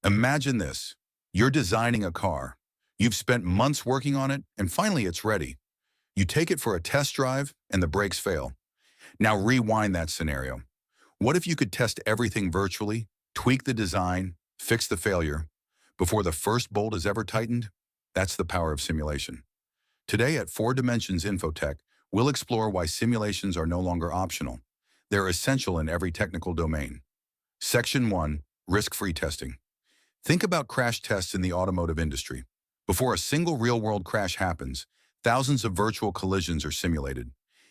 Imagine this. You're designing a car. You've spent months working on it, and finally it's ready. You take it for a test drive, and the brakes fail. Now rewind that scenario. What if you could test everything virtually, tweak the design, fix the failure, before the first bolt is ever tightened? That's the power of simulation. Today at 4 Dimensions InfoTech, we'll explore why simulations are no longer optional. They're essential in every technical domain. Section 1. Risk-free testing. Think about crash tests in the automotive industry. Before a single real-world crash happens, thousands of virtual collisions are simulated.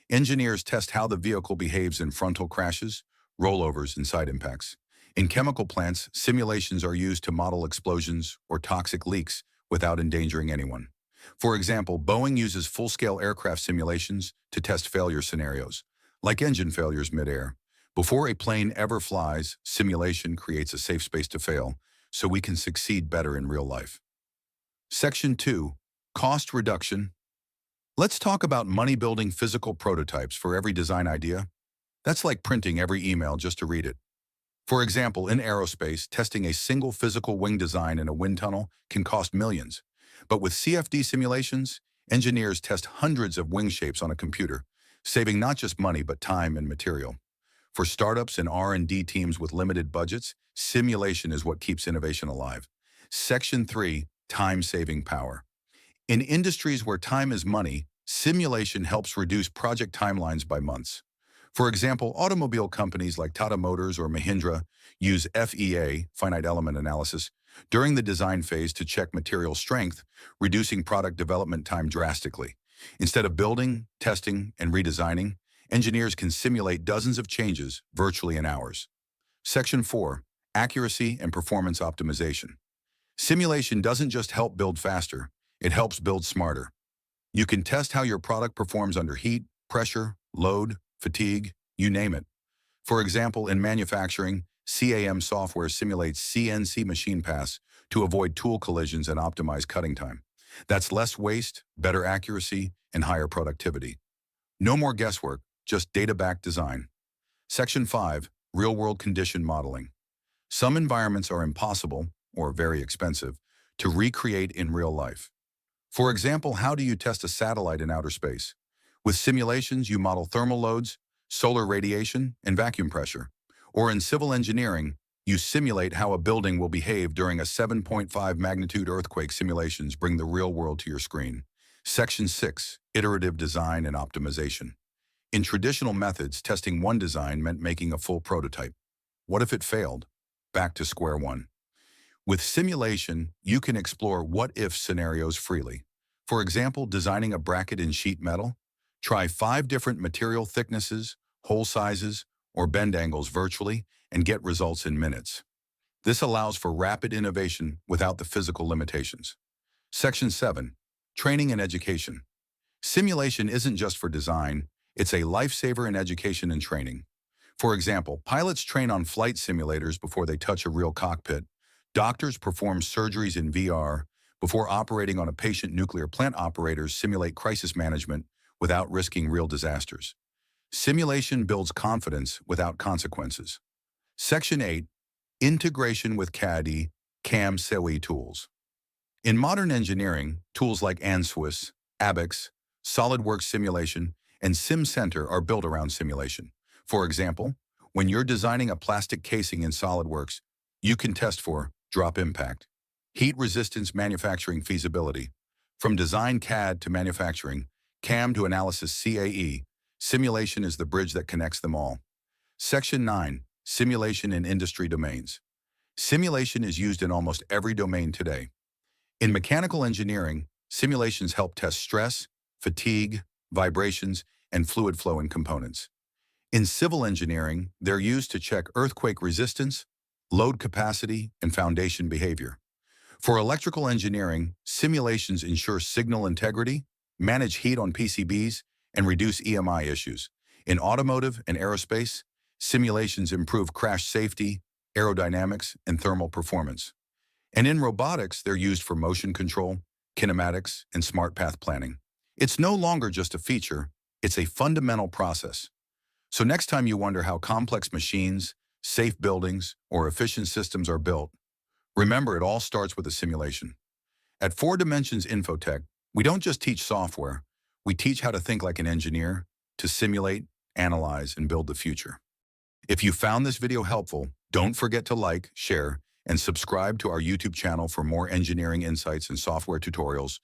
Engineers test how the vehicle behaves in frontal crashes, rollovers, and side impacts. In chemical plants, simulations are used to model explosions or toxic leaks without endangering anyone. For example, Boeing uses full-scale aircraft simulations to test failure scenarios, like engine failures mid-air. Before a plane ever flies, simulation creates a safe space to fail, so we can succeed better in real life. Section 2. Cost reduction. Let's talk about money-building physical prototypes for every design idea. That's like printing every email just to read it. For example, in aerospace, testing a single physical wing design in a wind tunnel can cost millions. But with CFD simulations, engineers test hundreds of wing shapes on a computer, saving not just money but time and material. For startups and R&D teams with limited budgets, simulation is what keeps innovation alive. Section 3. Time-saving power. In industries where time is money, simulation helps reduce project timelines by months. For example, automobile companies like Tata Motors or Mahindra use FEA, finite element analysis, during the design phase to check material strength, reducing product development time drastically. Instead of building, testing, and redesigning, engineers can simulate dozens of changes virtually in hours. Section 4. Accuracy and performance optimization. Simulation doesn't just help build faster, it helps build smarter. You can test how your product performs under heat, pressure, load, fatigue, you name it. For example, in manufacturing, CAM software simulates CNC machine paths to avoid tool collisions and optimize cutting time. That's less waste, better accuracy, and higher productivity. No more guesswork, just data-backed design. Section 5. Real-world condition modeling. Some environments are impossible, or very expensive, to recreate in real life. For example, how do you test a satellite in outer space? With simulations, you model thermal loads, solar radiation, and vacuum pressure. Or in civil engineering, you simulate how a building will behave during a 7.5 magnitude earthquake. Simulations bring the real world to your screen. Section 6. Iterative design and optimization. In traditional methods, testing one design meant making a full prototype. What if it failed? Back to square one. With simulation, you can explore what-if scenarios freely. For example, designing a bracket in sheet metal. Try 5 different material thicknesses, hole sizes, or bend angles virtually and get results in minutes. This allows for rapid innovation without the physical limitations. Section 7. Training and education. Simulation isn't just for design, it's a lifesaver in education and training. For example, pilots train on flight simulators before they touch a real cockpit. Doctors perform surgeries in VR before operating on a patient. Nuclear plant operators simulate crisis management without risking real disasters. Simulation builds confidence without consequences. Section 8. Integration with CAD/CAM SEWI tools. In modern engineering, tools like Ansys, ABAX, SolidWorks Simulation, and SimCenter are built around simulation. For example, when you're designing a plastic casing in SolidWorks, you can test for drop impact, heat resistance, manufacturing feasibility. From design CAD to manufacturing, CAM to analysis CAE, simulation is the bridge that connects them all. Section 9. Simulation in industry domains. Simulation is used in almost every domain today. In mechanical engineering, simulations help test stress, fatigue, vibrations, and fluid flow in components. In civil engineering, they're used to check earthquake resistance, load capacity, and foundation behavior. For electrical engineering, simulations ensure signal integrity, manage heat on PCBs, and reduce EMI issues. In automotive and aerospace, simulations improve crash safety, aerodynamics, and thermal performance. And in robotics, they're used for motion control, kinematics, and smart path planning. It's no longer just a feature, it's a fundamental process. So next time you wonder how complex machines, safe buildings, or efficient systems are built, Remember, it all starts with a simulation. At 4 Dimensions InfoTech, we don't just teach software, we teach how to think like an engineer, to simulate, analyze, and build the future. If you found this video helpful, don't forget to like, share, and subscribe to our YouTube channel for more engineering insights and software tutorials.